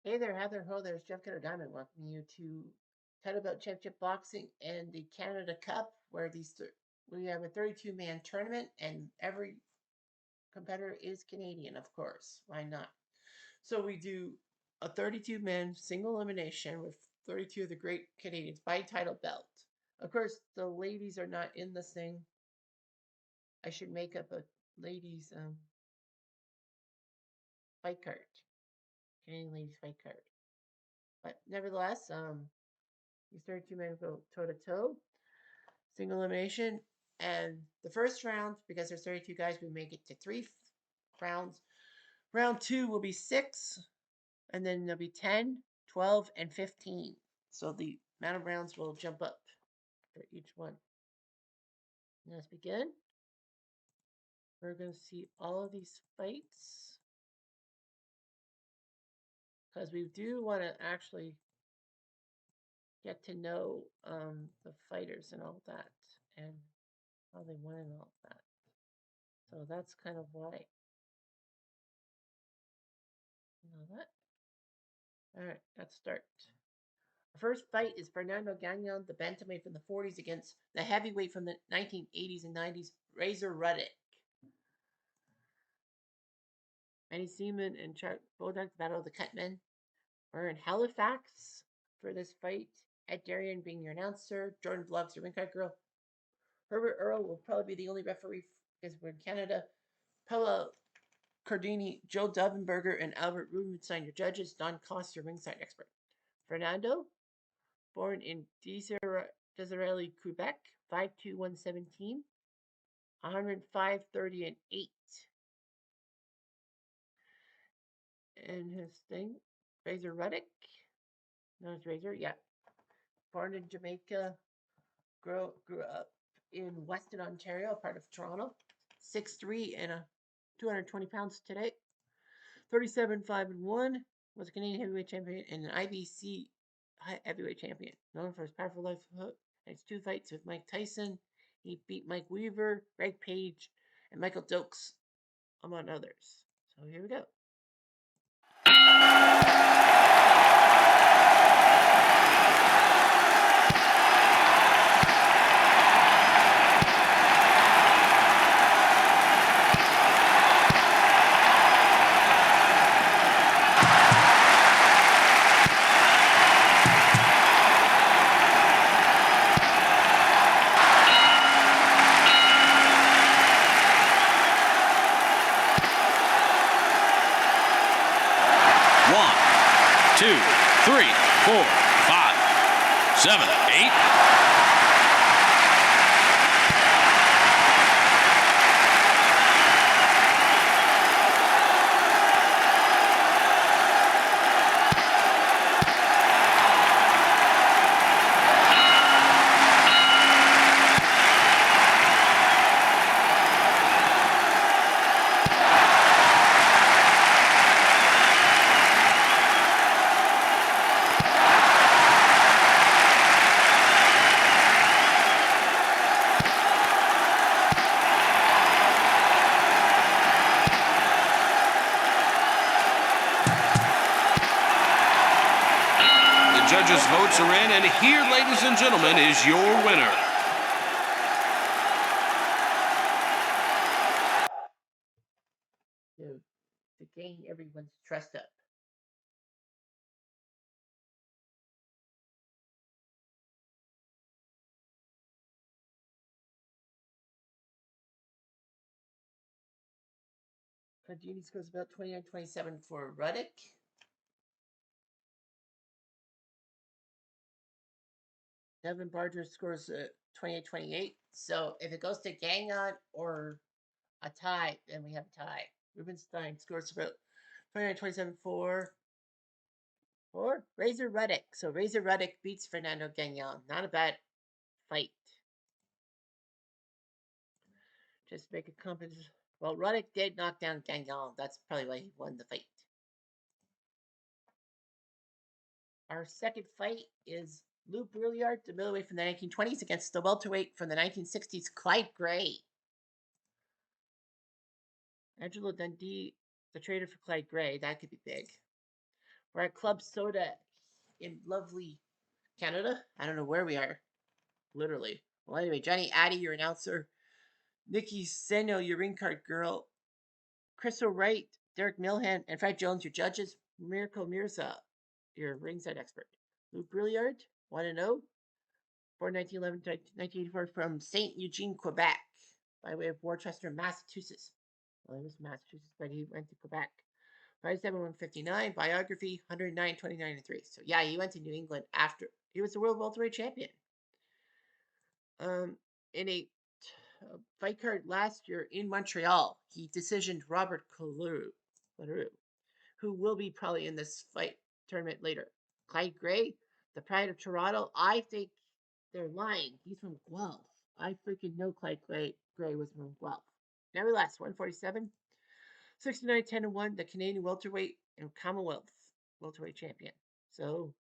Hey there, Heather Ho. There's Jeff Cutter Diamond welcoming you to Title Belt Championship Boxing and the Canada Cup, where we have a 32-man tournament, and every competitor is Canadian, of course. Why not? So we do a 32-man single elimination with 32 of the great Canadians by title belt. Of course, the ladies are not in this thing. I should make up a ladies fight card, Canadian ladies fight card. But nevertheless, these 32 men go toe to toe, single elimination. And the first round, because there's 32 guys, we make it to three rounds. Round two will be 6, and then there'll be 10, 12, and 15. So the amount of rounds will jump up for each one. Let's begin. We're going to see all of these fights because we do want to actually get to know the fighters and all that and how they won and all that. So that's kind of why. You know that? All right, let's start. The first fight is Fernando Gagnon, the bantamweight from the 40s, against the heavyweight from the 1980s and 90s, Razor Ruddock. Manny Seaman and Chuck Bodak battle of the Cutmen. We're in Halifax for this fight. Ed Darian being your announcer. Jordan Vlogs, your ring card girl. Herbert Earl will probably be the only referee because we're in Canada. Paula Cardini, Joe Duvenberger, and Albert Rubenstein, your judges. Don Koss, your ringside expert. Fernando, born in Desirelli, Quebec, 5'2", 117, 105, 30, and 8. And his thing, Razor Ruddock, known as Razor, yeah. Born in Jamaica, grew up in Weston, Ontario, part of Toronto. 6'3" and 220 pounds today. 37, 5, and 1. Was a Canadian heavyweight champion and an IBC heavyweight champion. Known for his powerful left hook and his 2 fights with Mike Tyson. He beat Mike Weaver, Greg Page, and Michael Dokes, among others. So here we go. One, 2, 3, 4, 5, 7, 8. Judges' votes are in, and here, ladies and gentlemen, is your winner. To gain everyone's trust up. Cardini scores about 29-27 for Ruddock. Devin Barger scores 28-28. So if it goes to Gagnon or a tie, then we have a tie. Rubenstein scores about 29-27 for Razor Ruddock. So Razor Ruddock beats Fernando Gagnon. Not a bad fight. Just make a compass. Well, Ruddock did knock down Gagnon. That's probably why he won the fight. Our second fight is Lou Brouillard, the middleweight from the 1920s, against the welterweight from the 1960s, Clyde Gray. Angelo Dundee, the trader for Clyde Gray. That could be big. We're at Club Soda in lovely Canada. I don't know where we are, literally. Well, anyway, Johnny Addy, your announcer. Nikki Seno, your ring card girl. Crystal Wright, Derek Milhan, and Fred Jones, your judges. Miracle Mirza, your ringside expert. Lou Brilliard, 1 0. Born 1911 to 1984 from St. Eugene, Quebec, by way of Worcester, Massachusetts. Well, he was Massachusetts, but he went to Quebec. 5'7", 159. Biography, 109, 29, and 3. So, yeah, he went to New England after. He was the world welterweight champion. In a fight card last year in Montreal, he decisioned Robert Caleru, who will be probably in this fight tournament later. Clyde Gray, the pride of Toronto. I think they're lying. He's from Guelph. I freaking know Clyde Gray was from Guelph. Nevertheless, 147, 69, 10-1, the Canadian welterweight and Commonwealth welterweight champion. So.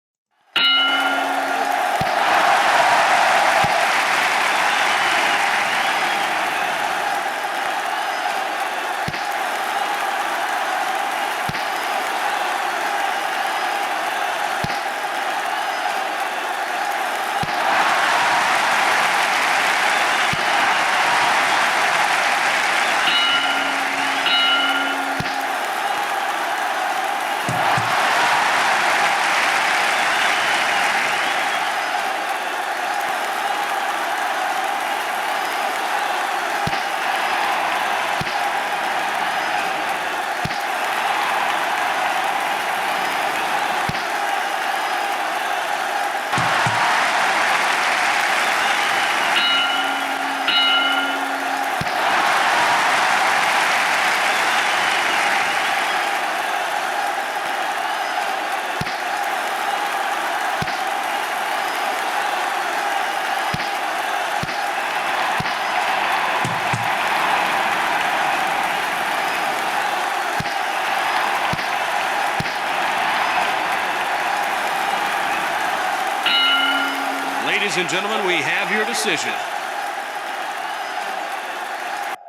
Ladies and gentlemen, we have your decision.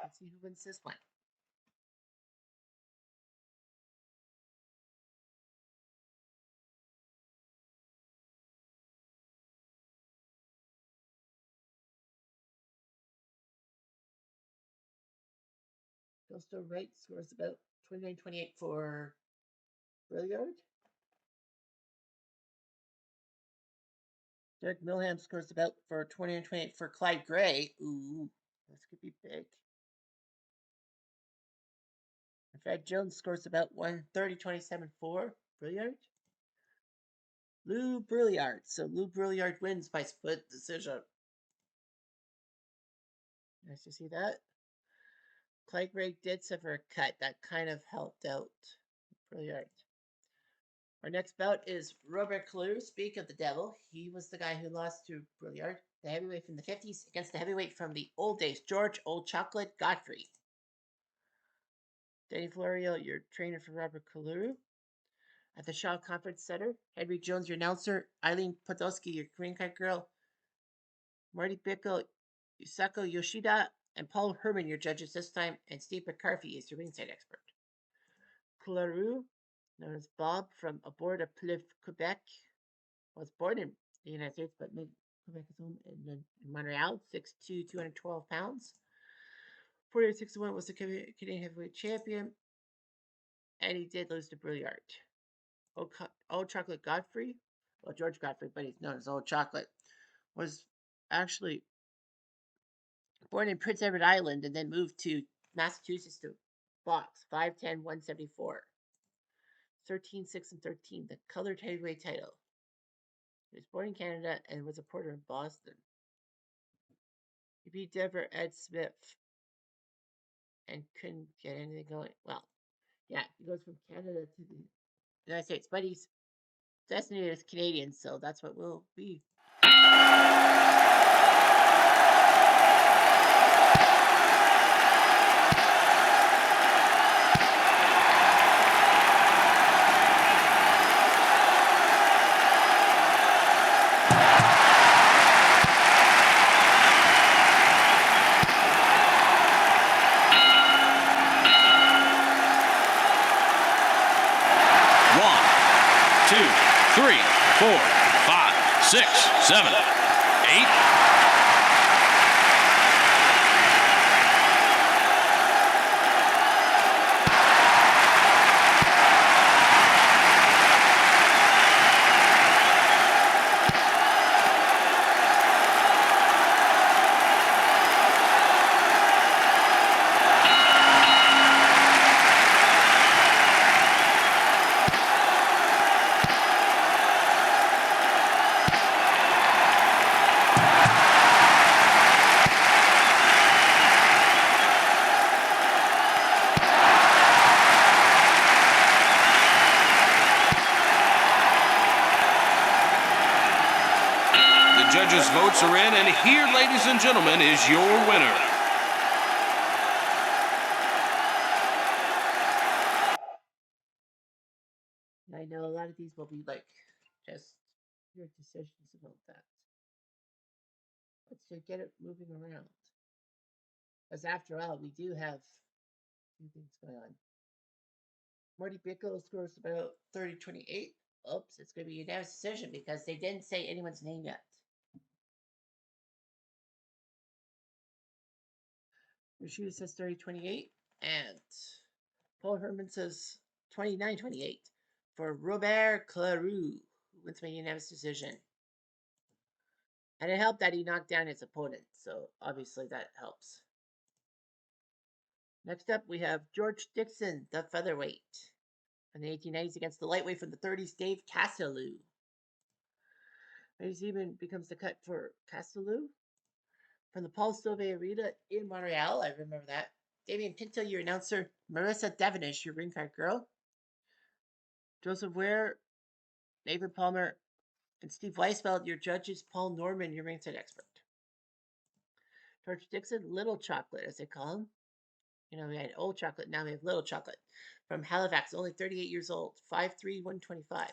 Let's see who wins this one. Coastal Right scores about 29-28 for Brilliard. Derek Milham scores about for 29-28 for Clyde Gray. Ooh, this could be big. And Fred Jones scores about 130-27 for Brilliard. Lou Brilliard. So Lou Brilliard wins by split decision. Nice to see that. Clyde Gray did suffer a cut. That kind of helped out Brilliard. Our next bout is Robert Caleru. Speak of the devil. He was the guy who lost to Brilliard, the heavyweight from the 50s, against the heavyweight from the old days, George Old Chocolate Godfrey. Danny Florio, your trainer for Robert Caleru. At the Shaw Conference Center, Henry Jones, your announcer. Eileen Podolsky, your green card girl. Marty Bickle, Yusako Yoshida, and Paul Herman, your judges this time. And Steve McCarthy is your ringside expert. Caleru, known as Bob, from aboard of Plymouth, Quebec, was born in the United States, but made Quebec his home in Montreal, 6'2", 212 pounds. 48-61 was the Canadian heavyweight champion, and he did lose to Brilliard. Old Chocolate Godfrey, well, George Godfrey, but he's known as Old Chocolate, was actually born in Prince Edward Island and then moved to Massachusetts to box, 5'10", 174. 13, 6, and 13, the colored heavyweight title. He was born in Canada and was a porter in Boston. He beat Denver Ed Smith and couldn't get anything going. Well, yeah, he goes from Canada to the United States, but he's designated as Canadian, so that's what will be. 3, 4, 5, 6, 7, 8. Judges' votes are in, and here, ladies and gentlemen, is your winner. I know a lot of these will be like just your decisions about that. Let's get it moving around. Because after all, we do have a few things going on. Marty Bickle scores about 30-28. Oops, it's going to be a unanimous decision because they didn't say anyone's name yet. Rashida says 30-28, and Paul Herman says 29-28 for Robert Claroux, who wins by unanimous decision. And it helped that he knocked down his opponent, so obviously that helps. Next up, we have George Dixon, the featherweight, from the 1890s against the lightweight from the 30s, Dave Castellou. Maybe even becomes the cut for Castellou from the Paul Sauvé Arena in Montreal. I remember that. Damien Pinto, your announcer. Marissa Devonish, your ring card girl. Joseph Ware, Nathan Palmer, and Steve Weisfeld, your judges. Paul Norman, your ringside expert. George Dixon, Little Chocolate, as they call him. You know, we had Old Chocolate, now we have Little Chocolate. From Halifax, only 38 years old, 5'3", 125.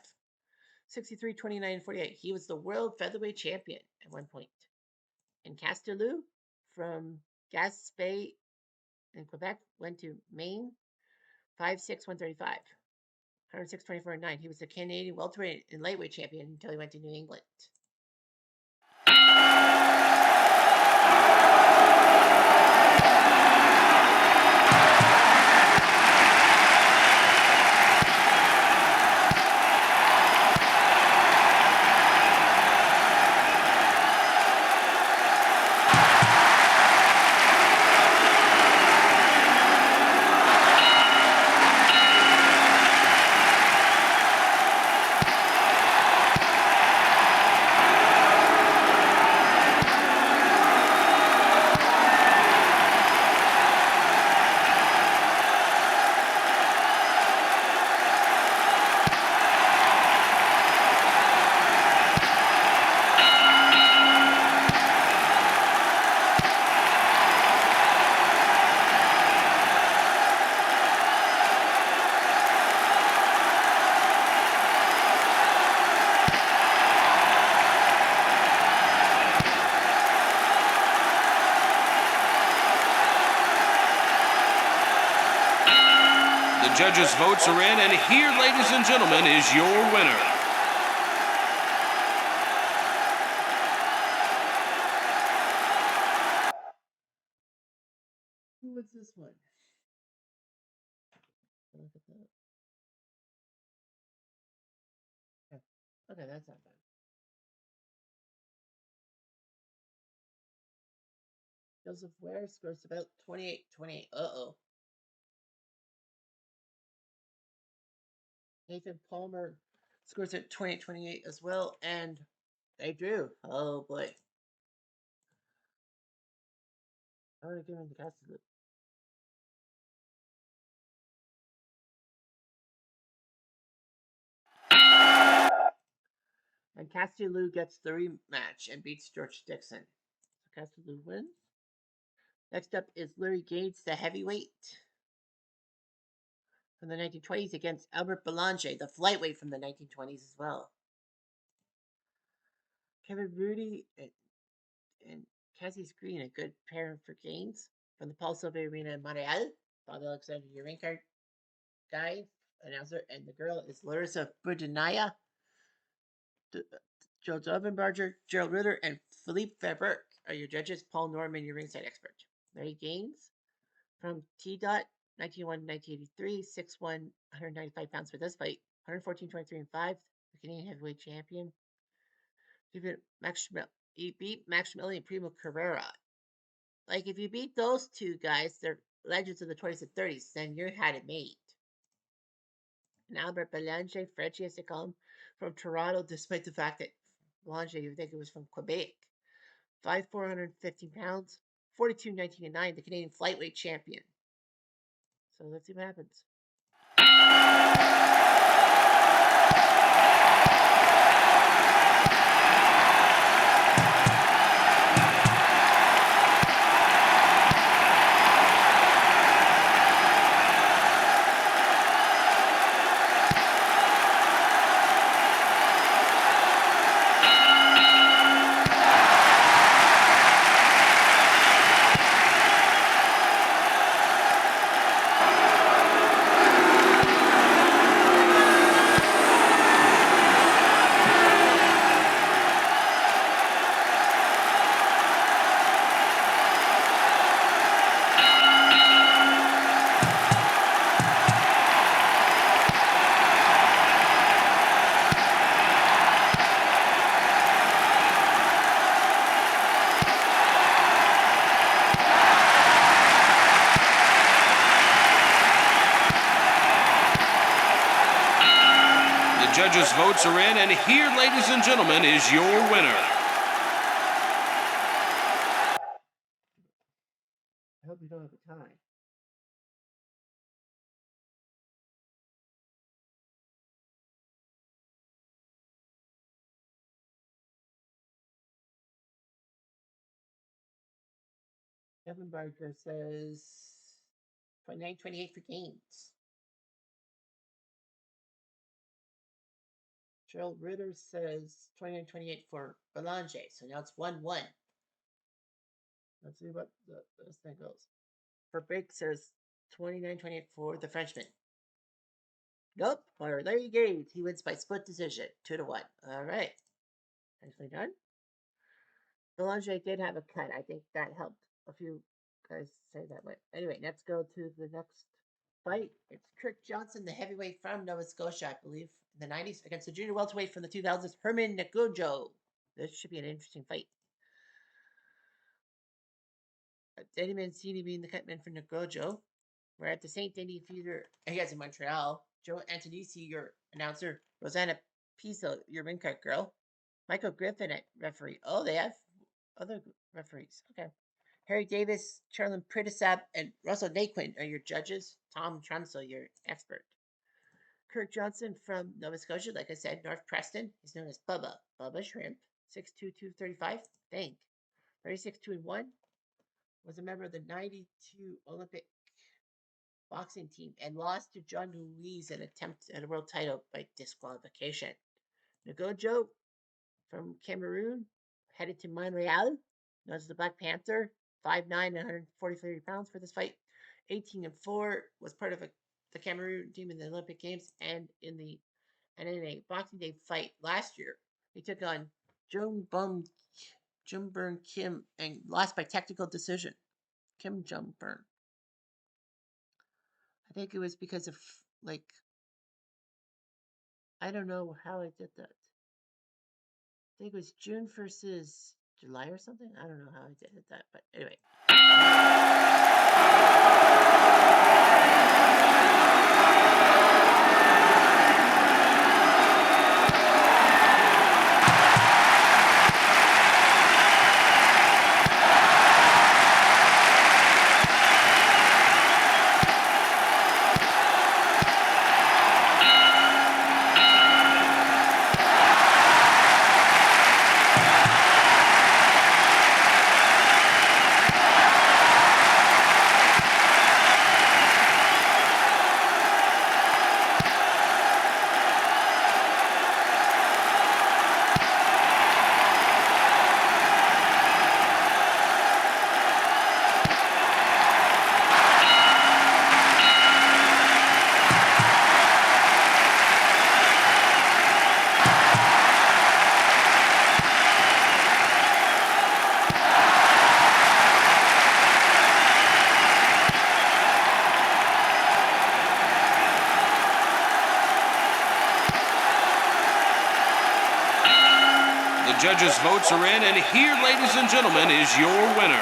63, 29, 48. He was the world featherweight champion at one point. And Castellou from Gaspé in Quebec went to Maine, 5'6", 135. 106, 24, and 9. He was the Canadian welterweight and lightweight champion until he went to New England. Judges' votes are in, and here, ladies and gentlemen, is your winner. Who was this one? Look at that. Okay, that's not bad. Joseph Ware scores about 28-28. Uh-oh. Nathan Palmer scores at 28-28 as well, and they drew. Oh boy. I'm gonna give him the Castellou. And Castellou gets the rematch and beats George Dixon. So Castellou wins. Next up is Larry Gates, the heavyweight from the 1920s against Albert Belanger, the flyweight from the 1920s as well. Kevin Rudy and Cassius Green, a good pair for Gaines from the Paul Sauvé Arena in Montreal. Bob Alexander, your ring card guy, announcer, and the girl is Larissa Burdanaya Joe Dovenbarger, Gerald Ritter, and Philippe Verberg are your judges. Paul Norman, your ringside expert. Larry Gaines from T. Dot, 1901 1983, 6'1, 195 pounds for this fight. 114, 23, and 5. The Canadian heavyweight champion. He beat Max Schmeling and Primo Carrera. Like, if you beat those two guys, they're legends of the 20s and 30s, then you had it made. And Albert Belanger, Frenchie as they call him, from Toronto, despite the fact that Belanger, you would think it was from Quebec. 5'4", 115 pounds, 42, 1909, the Canadian flyweight champion. So let's see what happens. Judges' votes are in, and here, ladies and gentlemen, is your winner. I hope you don't have a tie. Kevin Barker says 29-28 for Gaines. Gerald Ritter says 29-28 for Belanger. So now it's 1-1. Let's see what this thing goes. Verbeek says 29-28 for the Frenchman. Nope. Or Larry Gaines. He wins by split decision. 2-1. All right. Nicely done. Belanger did have a cut. I think that helped a few guys say that way. Anyway, let's go to the next fight. It's Kirk Johnson, the heavyweight from Nova Scotia, I believe, in the 90s, against the junior welterweight from the 2000s, Herman Nagojo. This should be an interesting fight. Eddie Mancini being the cutman for Nagojo. We're at the St. Denis Theater, I guess, in Montreal. Joe Antonisi, your announcer. Rosanna Pisa, your ring card girl. Michael Griffin at referee. Oh, they have other referees. Okay. Harry Davis, Charlene Pritisab, and Russell Naquin are your judges. Tom Trunsell, your expert. Kirk Johnson from Nova Scotia, like I said, North Preston. He's known as Bubba. Bubba Shrimp. 6'2", 235. Thank. 36-2-1. Was a member of the 92 Olympic boxing team and lost to John Louise in an attempt at a world title by disqualification. Nagojo from Cameroon, headed to Montreal, known as the Black Panther, 5'9", 143 pounds for this fight. 18-4, was part of the Cameroon team in the Olympic Games and in a Boxing Day fight last year. He took on Jumburn Kim and lost by technical decision. Kim Jumburn. I think it was because of, like, I don't know how I did that. I think it was June versus July or something. I don't know how I did that, but anyway. The judges' votes are in, and here, ladies and gentlemen, is your winner.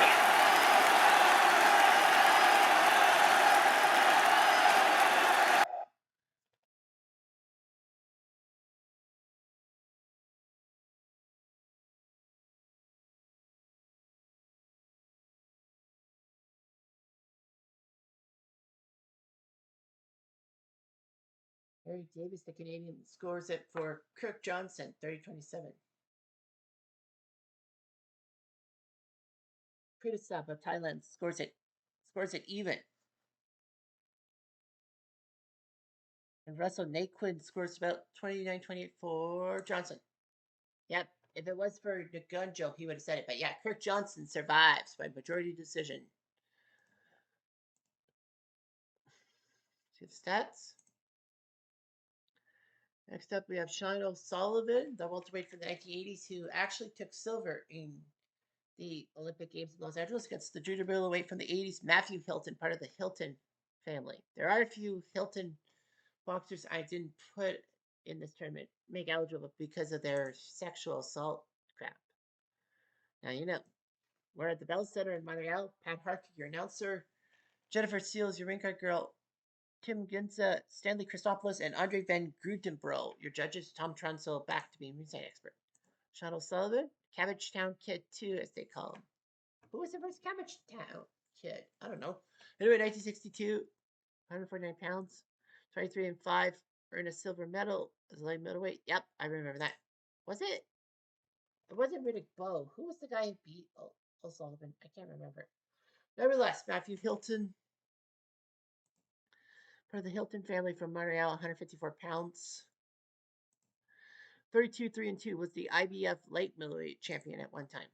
Harry Davis, the Canadian, scores it for Kirk Johnson, 30-27. Kritisab of Thailand scores it even. And Russell Naquin scores about 29-28 for Johnson. Yep. If it was for Nagunjo, he would have said it. But yeah, Kirk Johnson survives by majority decision. See the stats. Next up, we have Sean O'Sullivan, the welterweight from the 1980s, who actually took silver in the Olympic Games in Los Angeles against the junior middleweight from the 80s, Matthew Hilton, part of the Hilton family. There are a few Hilton boxers I didn't put in this tournament, make eligible because of their sexual assault crap. Now, you know, we're at the Bell Center in Montreal. Pat Harkey, your announcer. Jennifer Seals, your ring card girl. Tim Ginza, Stanley Christopoulos, and Andre Van Grutenbro, your judges. Tom Trunso, back to being ringside expert. Sean O'Sullivan, Cabbage Town Kid 2, as they call him. Who was the first Cabbage Town Kid? I don't know. Anyway, 1962, 149 pounds, 23-5, earned a silver medal as a light middleweight. Yep, I remember that. Was it? It wasn't Riddick Bowe. Who was the guy who beat O'Sullivan? I can't remember. Nevertheless, Matthew Hilton, part of the Hilton family from Montreal, 154 pounds. 32-3-2 was the IBF light middleweight champion at one time.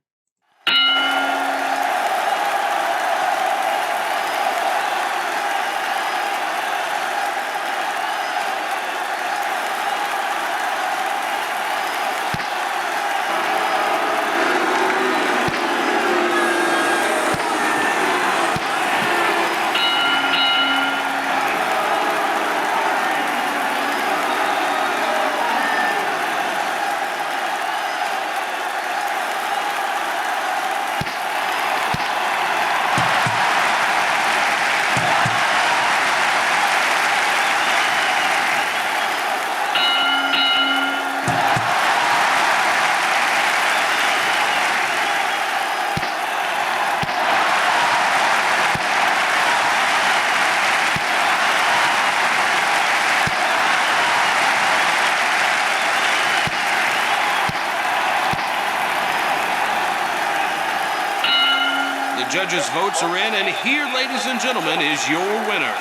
Judges' votes are in, and here, ladies and gentlemen, is your winner.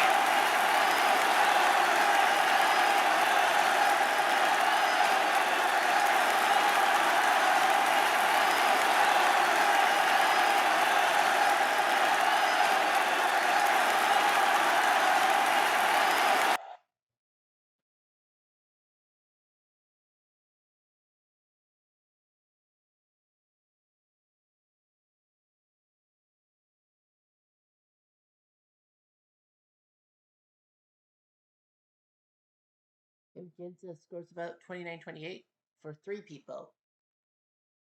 Tim Ginza scores about 29-28 for three people.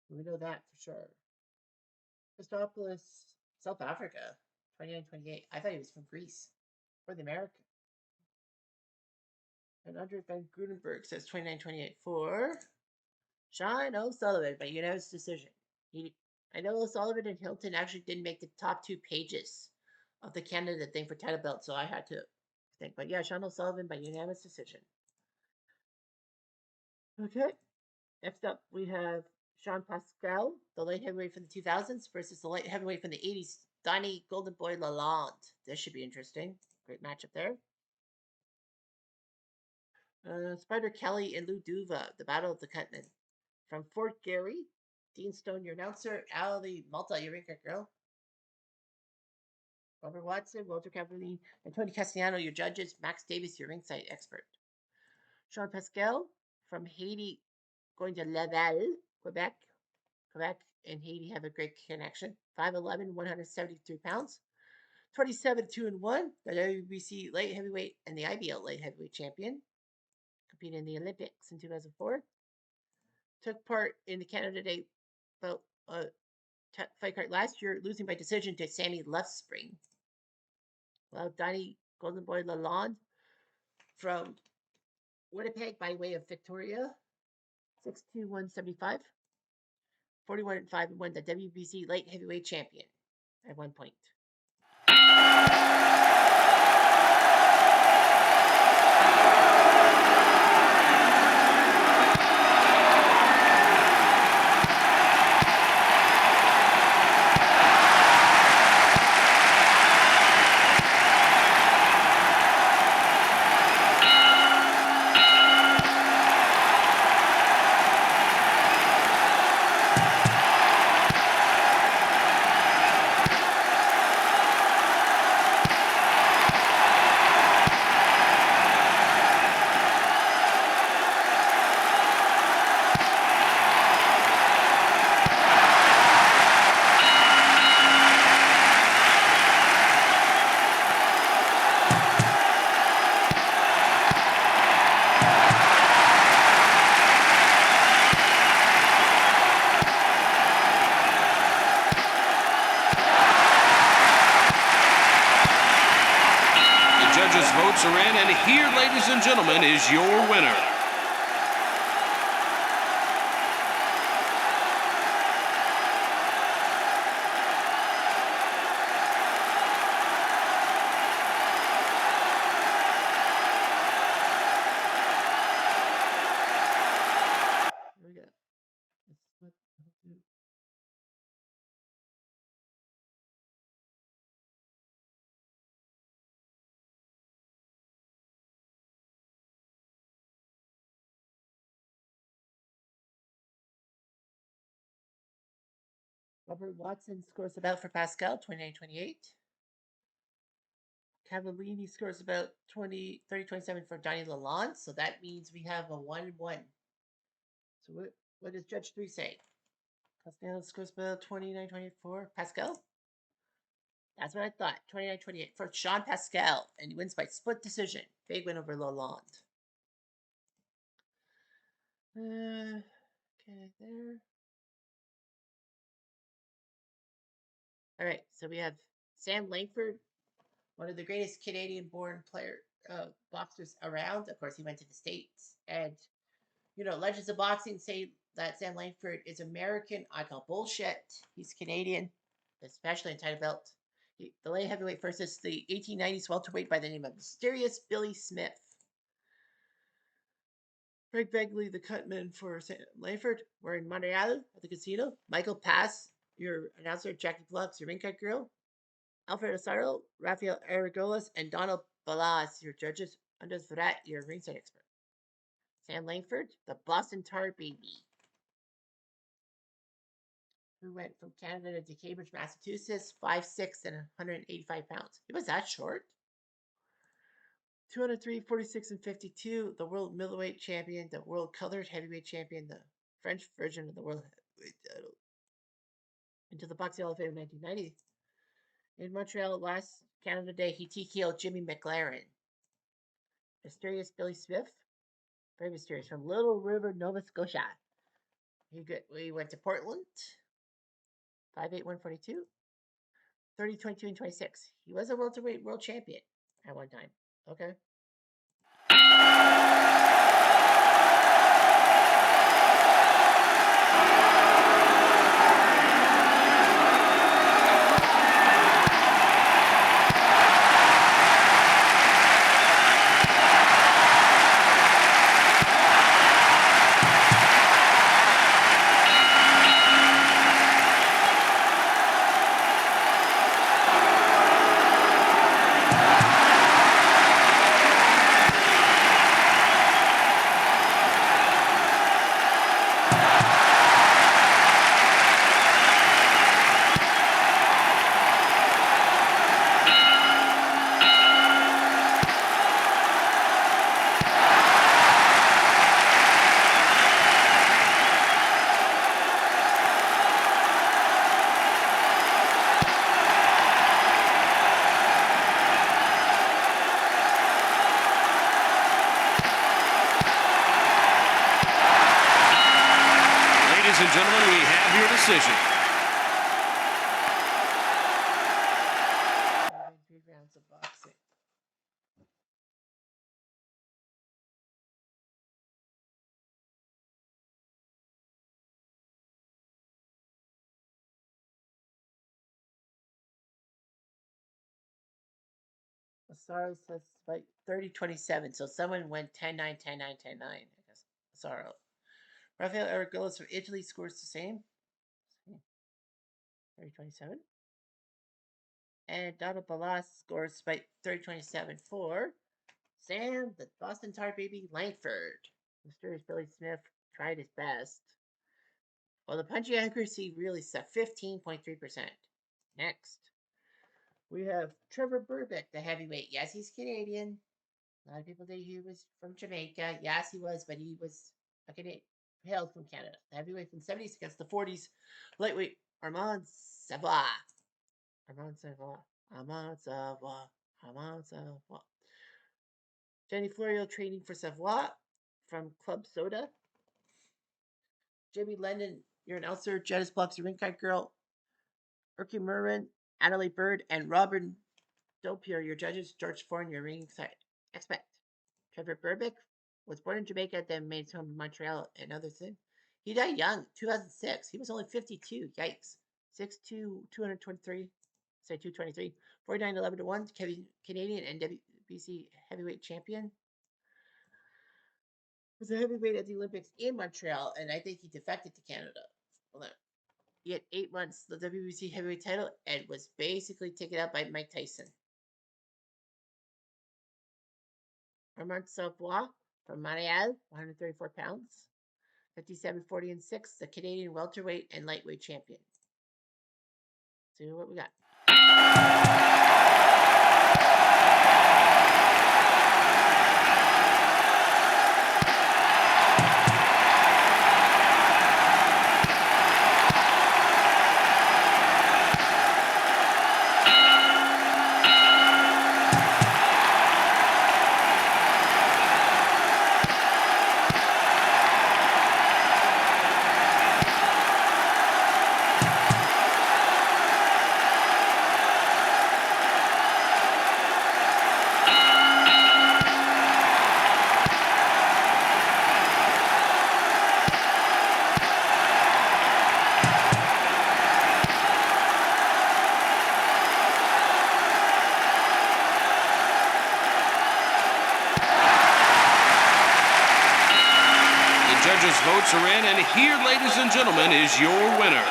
We know that for sure. Christopoulos, South Africa, 29-28. I thought he was from Greece or the American. And Andre Van Grudenberg says 29-28 for Sean O'Sullivan by unanimous decision. I know O'Sullivan and Hilton actually didn't make the top 2 pages of the Canada thing for title belt, so I had to think. But yeah, Sean O'Sullivan by unanimous decision. Okay. Next up, we have Sean Pascal, the light heavyweight from the 2000s, versus the light heavyweight from the 80s, Donnie Golden Boy Lalonde. This should be interesting. Great matchup there. Spider Kelly and Lou Duva, the Battle of the Continent. From Fort Garry, Dean Stone, your announcer, Ali Malta, your ring girl. Robert Watson, Walter Cavallini, and Tony Castellano, your judges. Max Davis, your ringside expert. Sean Pascal from Haiti, going to Laval, Quebec. Quebec and Haiti have a great connection. 5'11", 173 pounds. 27-2-1, the WBC light heavyweight and the IBL light heavyweight champion. Competed in the Olympics in 2004. took part in the Canada Day bout fight card last year, losing by decision to Sammy Lustspring. Well, Donnie Golden Boy Lalonde from Winnipeg by way of Victoria, 6'2", 175, 41-5, and won the WBC light heavyweight champion at one point. Judges' votes are in, and here, ladies and gentlemen, is your winner. Here we go. Robert Watson scores about for Pascal, 29-28. Cavallini scores about 30-27 for Donnie Lalonde. So that means we have a 1-1. So what does Judge 3 say? Castellano scores about 29-24. Pascal? That's what I thought. 29-28 for Sean Pascal. And he wins by split decision. Big win over Lalonde. Okay, there. All right, so we have Sam Langford, one of the greatest Canadian-born boxers around. Of course, he went to the States. And, legends of boxing say that Sam Langford is American. I call bullshit. He's Canadian, especially in title belt. The light heavyweight versus the 1890s welterweight by the name of Mysterious Billy Smith. Craig Begley, the cutman for Sam Langford. We're in Montreal at the casino. Michael Pass, your announcer. Jackie Flux, your ring cut girl. Alfred Asaro, Rafael Aragolas, and Donald Balas, your judges. Andres Verrat, your ringside expert. Sam Langford, the Boston Tar Baby, who went from Canada to Cambridge, Massachusetts, 5'6" and 185 pounds. He was that short. 203, 46, and 52, the world middleweight champion, the world colored heavyweight champion, the French version of the world heavyweight title. Into the Boxing Hall of Fame in 1990. In Montreal last Canada Day, he TKO'd Jimmy McLaren. Mysterious Billy Smith, very mysterious, from Little River, Nova Scotia. We went to Portland, 5'8", 142, 30, 22, and 26. He was a welterweight world champion at one time. Okay. ladies and gentlemen, we have your decision. 3 rounds of boxing. Sorrow says fight 30-27. So someone went 10-9, 10-9, 10-9. I guess. Sorrow. Rafael Aragolis from Italy scores the same. 30-27. And Donald Balas scores by 30-27 for Sam, the Boston Tar Baby Langford. Mysterious Billy Smith tried his best. Well, the punching accuracy really set 15.3%. Next, we have Trevor Burbick, the heavyweight. Yes, he's Canadian. A lot of people think he was from Jamaica. Yes, he was, but he was a Canadian, hailed from Canada. The heavyweight from the 70s against the 40s. Lightweight Armand Savoy. Armand Savoy. Armand Savoy. Armand Savoy. Jenny Florio training for Savoy from Club Soda. Jamie Lennon, your announcer. Janice Blocks, your ring card girl. Erky Murrin, Adelaide Bird, and Robin Dopier, your judges. George Foreign, your ring side. Expect. Trevor Burbick was born in Jamaica, then made his home in Montreal and other things. He died young, 2006. He was only 52. Yikes. 6'2", 223. Say 223. 49-11-1. Canadian and WBC heavyweight champion. Was a heavyweight at the Olympics in Montreal, and I think he defected to Canada. He had 8 months the WBC heavyweight title and was basically taken out by Mike Tyson. Armand Savoy from Montreal, 134 pounds. 57, 40, and 6, the Canadian welterweight and lightweight champion. See what we got. Judges' votes are in, and here, ladies and gentlemen, is your winner.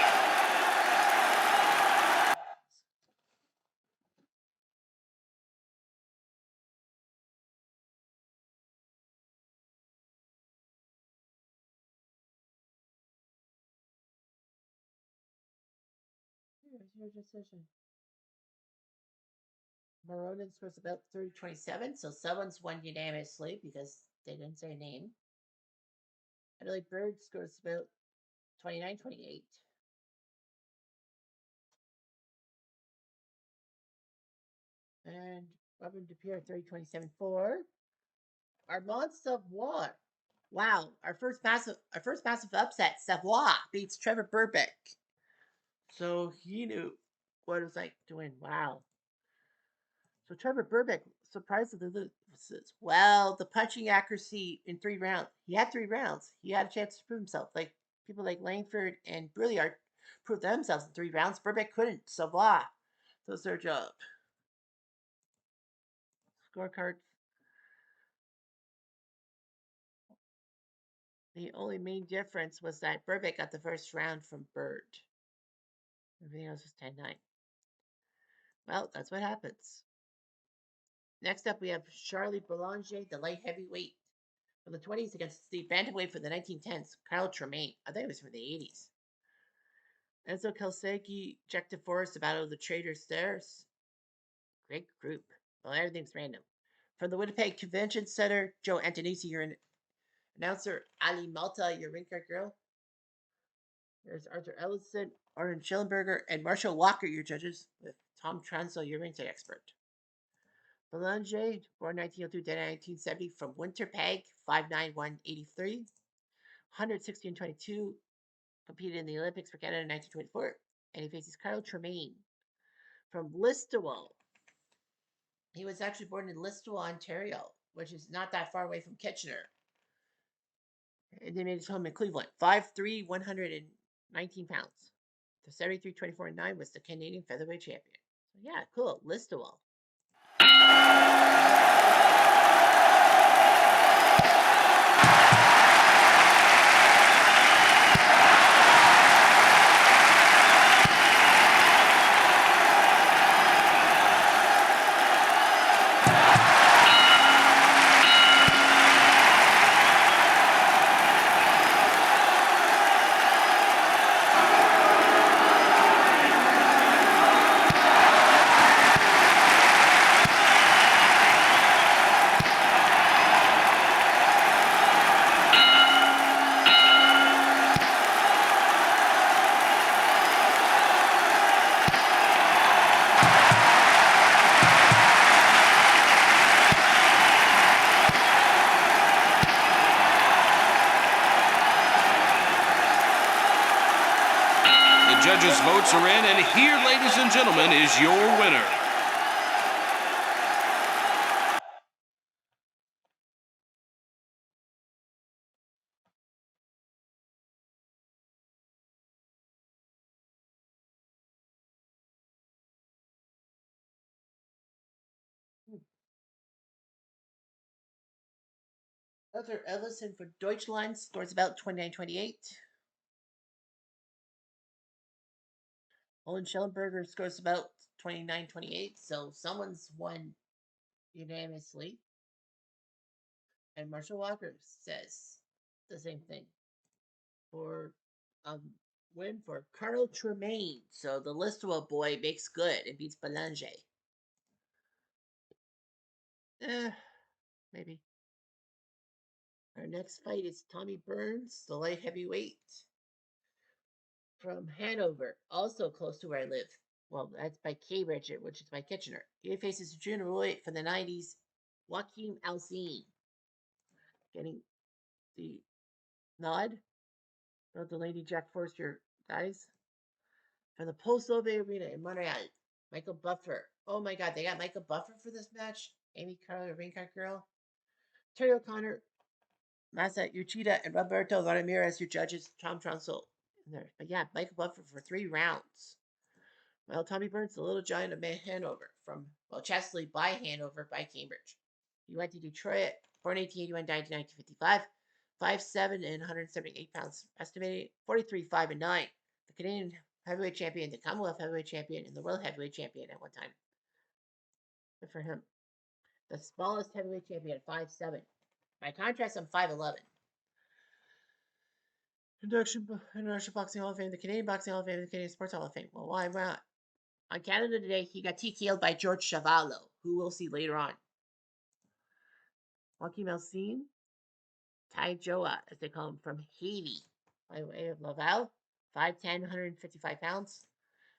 Here's your decision. Moronins was about 30-27, so someone's won unanimously because they didn't say a name. Adelaide Bird scores about 29-28. And Robin DePierre 30-27-4. Armand Savoy. Wow, our first massive upset. Savoy beats Trevor Burbick. So he knew what it was like to win. Wow. So Trevor Burbick surprisingly loses. Well, the punching accuracy in 3 rounds. He had 3 rounds. He had a chance to prove himself. Like people like Langford and Brilliard proved themselves in 3 rounds. Burbick couldn't. Savoy does their job. Scorecards. The only main difference was that Burbick got the first round from Bird. Everything else was 10-9. Well, that's what happens. Next up, we have Charlie Boulanger, the light heavyweight from the 20s against the bantamweight for the 1910s, Kyle Tremaine. I think it was from the 80s. Enzo Kelsegi, Jack DeForest, the Battle of the Traders Stairs. Great group. Well, everything's random. From the Winnipeg Convention Center, Joe Antonisi, your announcer. Ali Malta, your ring card girl. There's Arthur Ellison, Arden Schellenberger, and Marshall Walker, your judges, with Tom Transel, your ringside expert. Boulanger, born 1902, dead 1970, from Winterpeg, 5'9", 183, 160 and 22, competed in the Olympics for Canada in 1924, and he faces Carl Tremaine from Listowel. He was actually born in Listowel, Ontario, which is not that far away from Kitchener. And they made his home in Cleveland. 5'3", 119 pounds. The 73, 24, and 9 was the Canadian featherweight champion. So yeah, cool. Listowel. Judges' votes are in, and here, ladies and gentlemen, is your winner. Arthur Ellison for Deutschland scores about 29-28. Olin Schellenberger scores about 29-28. So someone's won unanimously. And Marshall Walker says the same thing for win for Carl Tremaine. So the Listowel boy makes good and beats Belanger. Maybe. Our next fight is Tommy Burns, the light heavyweight from Hanover, also close to where I live. Well, that's by Cambridge, which is by Kitchener. He faces a junior weight from the 90s, Joaquim Alcine. Getting the nod. Not the Lady Jack Forster guys. From the Post Ove Arena in Montreal, Michael Buffer. Oh my god, they got Michael Buffer for this match? Amy Carla, Ringcard Girl. Terry O'Connor, Masa Uchida, and Roberto Ramirez, your judges, Tom Tronso. But yeah, Michael Buffer for 3 rounds. Well, Tommy Burns, the little giant of Hanover, Chesley by Hanover by Cambridge. He went to Detroit, born 1881, died in 1955. 5'7" and 178 pounds, estimated 43, 5 and 9. The Canadian heavyweight champion, the Commonwealth heavyweight champion, and the world heavyweight champion at one time. Good for him. The smallest heavyweight champion at 5'7". By contrast, I'm 5'11". International Boxing Hall of Fame, the Canadian Boxing Hall of Fame, the Canadian Sports Hall of Fame. Well, why not? On Canada Today, he got TKO'd by George Chavallo, who we'll see later on. Joaquim Alcine, Tai Joa, as they call him, from Haiti, by way of Laval, 5'10", 155 pounds,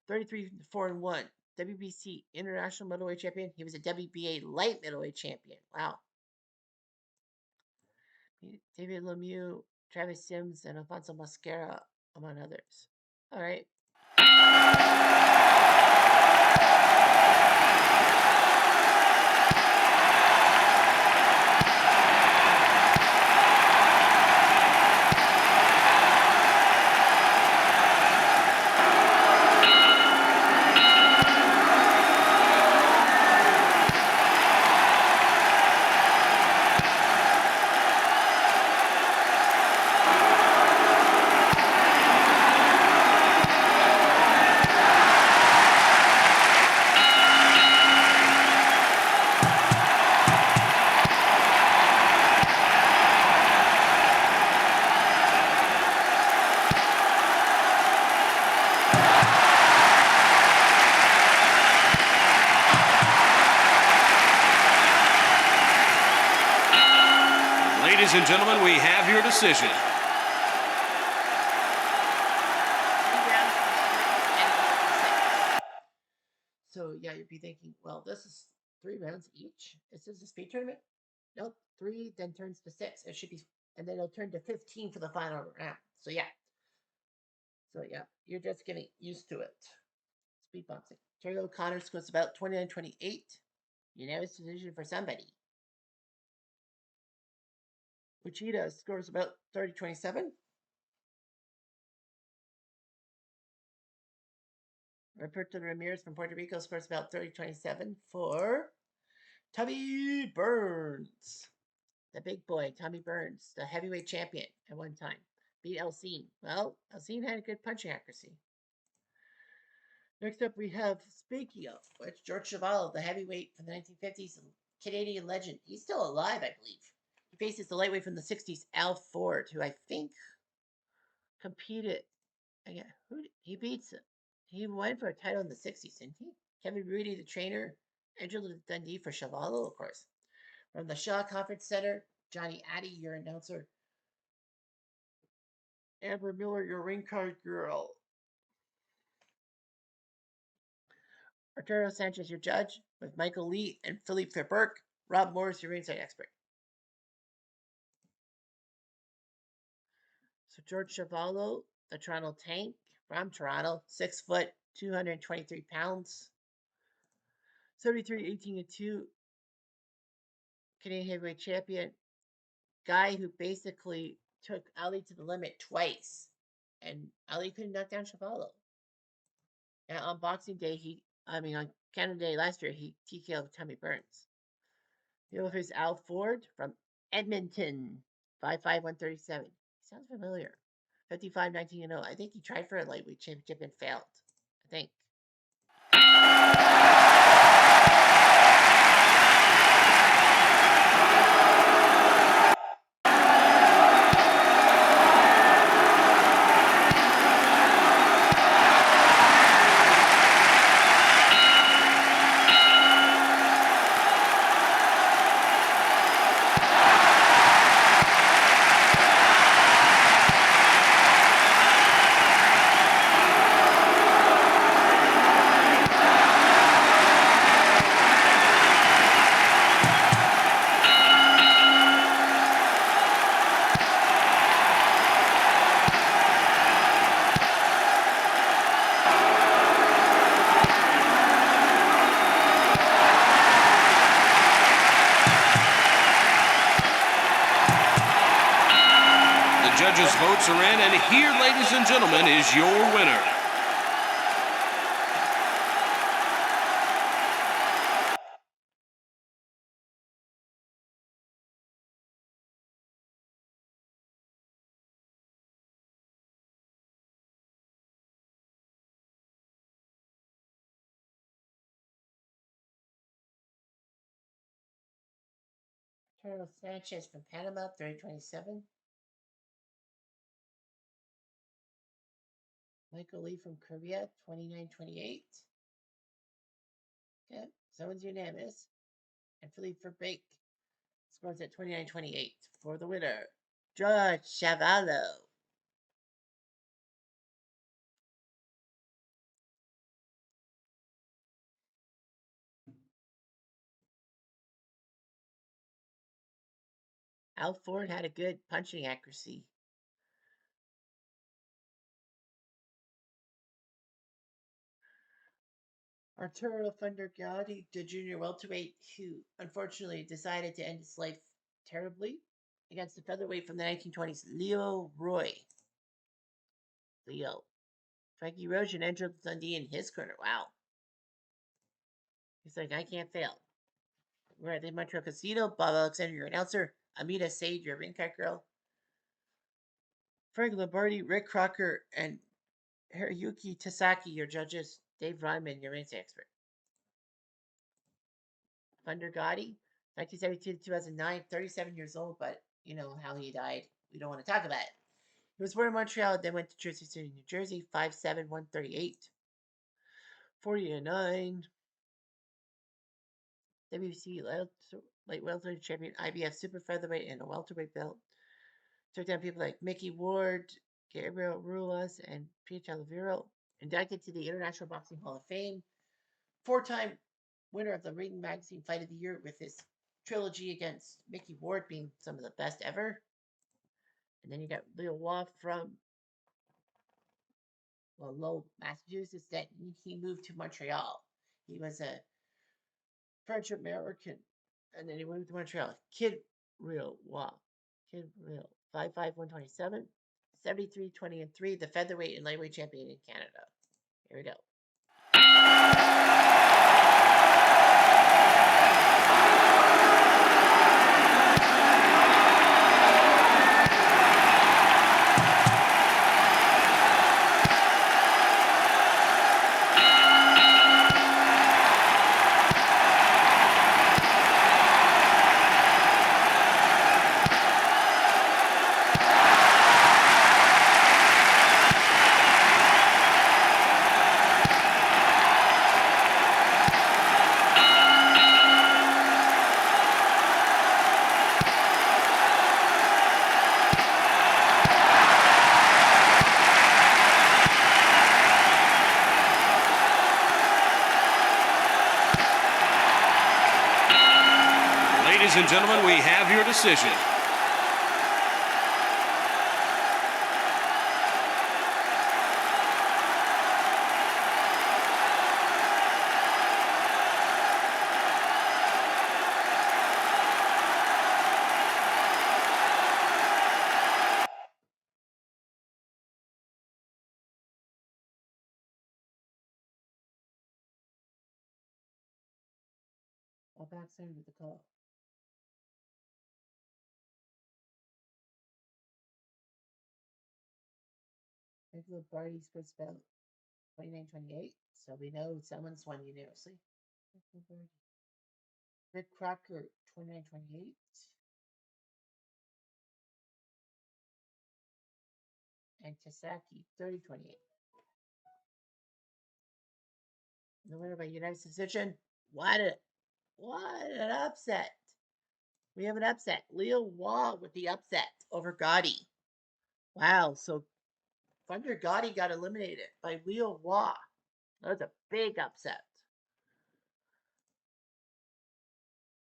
33, 4 and 1. WBC International Middleweight Champion. He was a WBA Light Middleweight Champion. Wow. David Lemieux, Travis Sims, and Alfonso Mosquera, among others. All right. Ladies and gentlemen, we have your decision. So yeah, you'd be thinking, well, this is 3 rounds each. Is this a speed tournament? Nope, 3 then turns to 6. It should be, and then it'll turn to 15 for the final round. So yeah, So yeah, you're just getting used to it. Speed boxing. Terry O'Connor scores about 29-28. Unanimous decision for somebody. Uchida scores about 30-27. Roberto Ramirez from Puerto Rico scores about 30-27 for Tommy Burns. The big boy, Tommy Burns, the heavyweight champion at one time. Beat Elsine. Well, Elsine had a good punching accuracy. Next up, we have speaking of which, George Chuvalo, the heavyweight from the 1950s, Canadian legend. He's still alive, I believe. He faces the lightweight from the 60s, Al Ford, who I think competed. Again, who he beats him. He went for a title in the 60s, didn't he? Kevin Rudy, the trainer. Angela Dundee for Chuvalo, of course. From the Shaw Conference Center, Johnny Addy, your announcer. Amber Miller, your ring card girl. Arturo Sanchez, your judge, with Michael Lee and Philippe Verberg. Rob Morris, your ringside expert. So George Chuvalo, the Toronto Tank from Toronto, 6 foot, 223 pounds, 73, 18-2, Canadian heavyweight champion. Guy who basically took Ali to the limit twice, and Ali couldn't knock down Chuvalo. And on Boxing Day, on Canada Day last year, he TKO'd Tommy Burns. The other is Al Ford from Edmonton, 5'5", 137. He sounds familiar. 55, 19-0. I think he tried for a lightweight championship and failed. I think. Judges' votes are in, and here, ladies and gentlemen, is your winner. Arturo Sanchez from Panama, 30-27. Michael Lee from Korea, 29-28. Okay, someone's unanimous. And Philippe Verbeek scores at 29-28 for the winner. George Chuvalo. Al Ford had a good punching accuracy. Arturo Fundergatti, the junior welterweight, who unfortunately decided to end his life terribly against the featherweight from the 1920s, Leo Roy. Leo. Frankie Roche and Angelo Dundee in his corner. Wow. He's like, I can't fail. We're at the Montreal Casino. Bob Alexander, your announcer. Amita Sage, your ring card girl. Frank Lombardi, Rick Crocker, and Hiroyuki Tasaki, your judges. Dave Ryman, your ringside expert. Thunder Gotti, 1972 to 2009, 37 years old, but you know how he died. We don't want to talk about it. He was born in Montreal, then went to Jersey City, New Jersey, 5'7", 138, 40-9. WBC light welterweight champion, IBF super featherweight, and a welterweight belt. Took down people like Mickey Ward, Gabriel Ruiz, and Peter Talavero. Inducted to the International Boxing Hall of Fame. 4-time winner of the Ring Magazine Fight of the Year with his trilogy against Mickey Ward being some of the best ever. And then you got Leo Waugh from well, Lowell, Massachusetts. Then he moved to Montreal. He was a French American, and then he moved to Montreal. Kid Real Wow. Kid Real 5'5", 127, 73, 20, and 3, the featherweight and lightweight champion in Canada. Here we go. Ladies and gentlemen, we have your decision. I'll backside with the call. Nicola Barty's first belt, 29-28. So we know someone's won unanimously. Rick Crocker, 29-28. And Tasaki, 30-28. The winner by unanimous decision. What an upset. We have an upset. Leo Waugh with the upset over Gotti. Wow, so Thunder Gotti got eliminated by Leo Waugh. That was a big upset.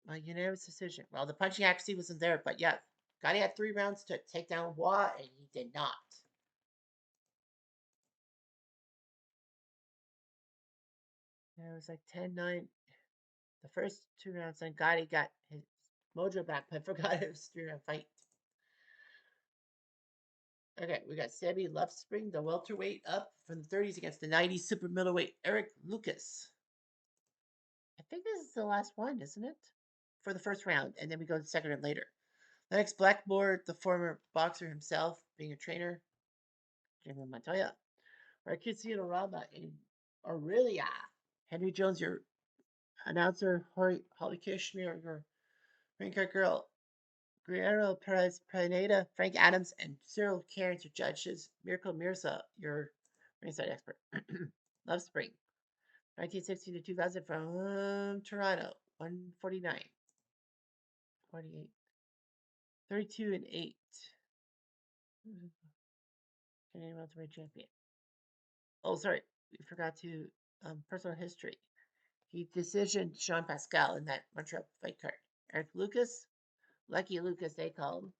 By unanimous decision. Well, the punching accuracy wasn't there, but yeah, Gotti had 3 rounds to take down Waugh, and he did not. It was like 10-9. The first 2 rounds, and Gotti got his mojo back, but I forgot it was a 3-round fight. Okay, we got Sammy Luftspring, the welterweight, up from the 30s against the 90s super middleweight Eric Lucas. I think this is the last one, isn't it? For the first round, and then we go to the second round later. Lennox Blackmore, the former boxer himself, being a trainer, Jimmy Montoya. Marquisio Rama in Aurelia. Henry Jones, your announcer, Holly Kishmir, your green card girl, Guerrero Perez Pineda, Frank Adams, and Cyril Cairns, your judges. Miracle Mirza, your ringside expert. Love Spring, 1960 to 2000 from Toronto, 149, 48, 32 and 8. Canadian welterweight champion. Oh, sorry, we forgot to personal history. He decisioned Sean Pascal in that Montreal fight card. Eric Lucas, Lucky Lucas, they call him,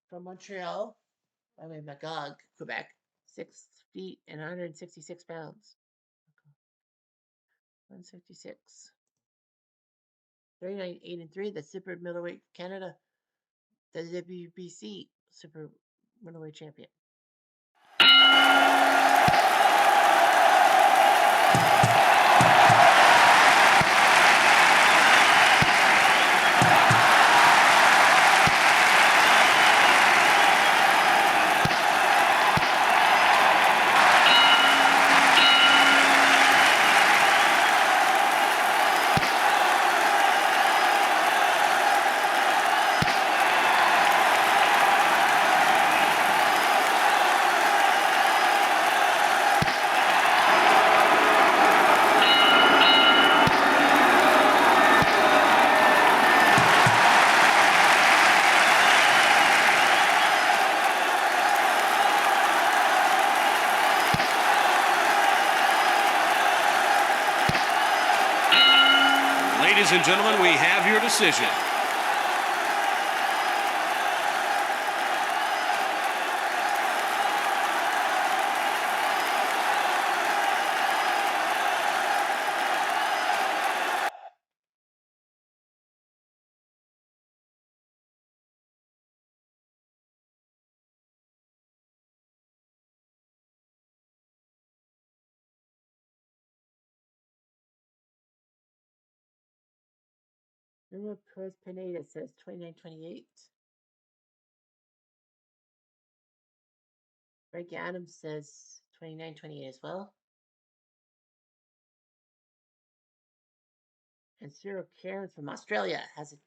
from Montreal, by the way, Magog, Quebec, 6 feet and 166 pounds. 166. 39, 8 and 3, the super middleweight Canada, the WBC super middleweight champion. Ladies and gentlemen, we have your decision. Irma Perez Pineda says 29-28. Greg Adams says 29-28 as well. And Cyril Karen from Australia has it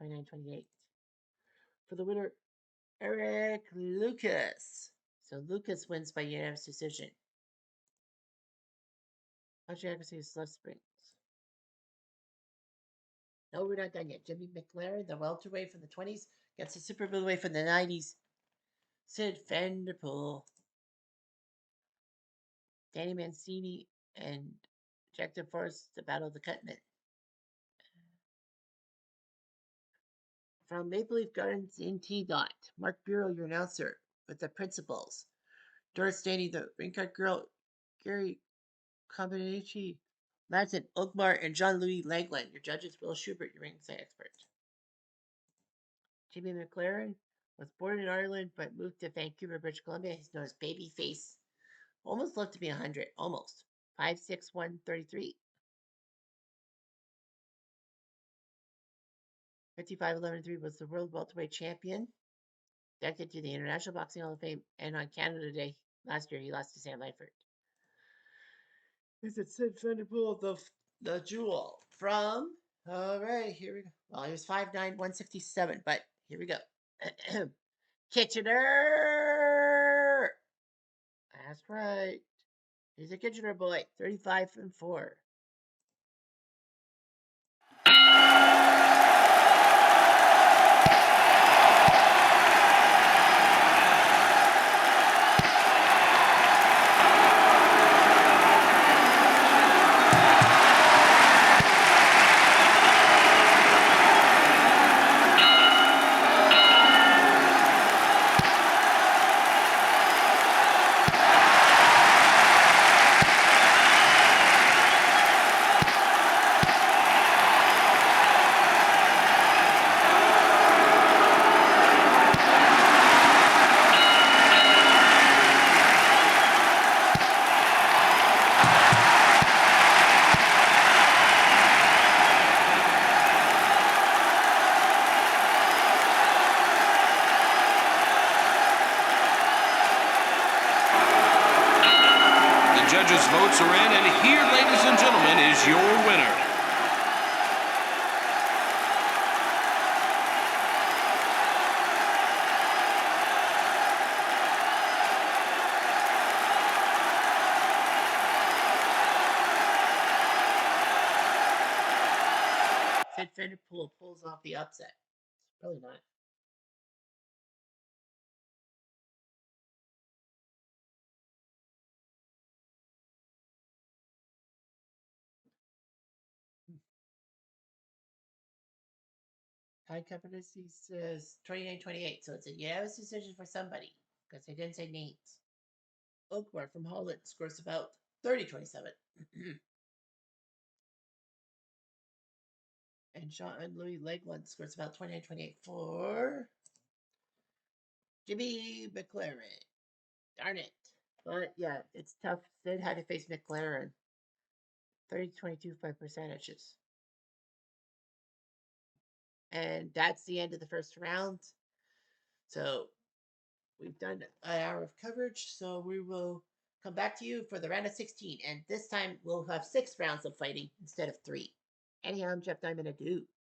29-28. For the winner, Eric Lucas. So Lucas wins by unanimous decision. Punch accuracy is left springs. No, we're not done yet. Jimmy McLaren, the welterweight from the 20s, gets the super middleweight from the 90s. Sid Vanderpool, Danny Mancini, and Jack DeForest, the Battle of the Cutmen. From Maple Leaf Gardens in T-Dot, Mark Bureau, your announcer, with the principals. Doris Danny, the ring card girl, Gary Combinaci, Ladson Ogmar, and Jean-Louis Langland. Your judges, Will Schubert, your ringside expert. Jimmy McLaren was born in Ireland but moved to Vancouver, British Columbia. He's known as Babyface. Almost lived to be 100. Almost. 5'6", 133. 55-11-3 was the world welterweight champion. Inducted to the International Boxing Hall of Fame. And on Canada Day last year, he lost to Sam Lightfoot. Is it Sid Vanderpool, the Jewel from? All right, here we go. Well, he was 5'9", 167, but here we go. Kitchener. That's right. He's a Kitchener boy, 35-4. Judges' votes are in, and here, ladies and gentlemen, is your winner. Sid Vanderpool pulls off the upset. Probably not. High competency says 29-28, so it's a unanimous decision for somebody because they didn't say names. Oakmar from Holland scores about 30-27. And Jean-Louis Langland scores about 29-28 for Jimmy McLaren. Darn it. But yeah, it's tough. Sid had to face McLaren. 30-22 by percentages. And that's the end of the first round. So we've done an hour of coverage. So we will come back to you for the round of 16. And this time we'll have 6 rounds of fighting instead of 3. Anyhow, I'm Jeff Diamond. Adieu.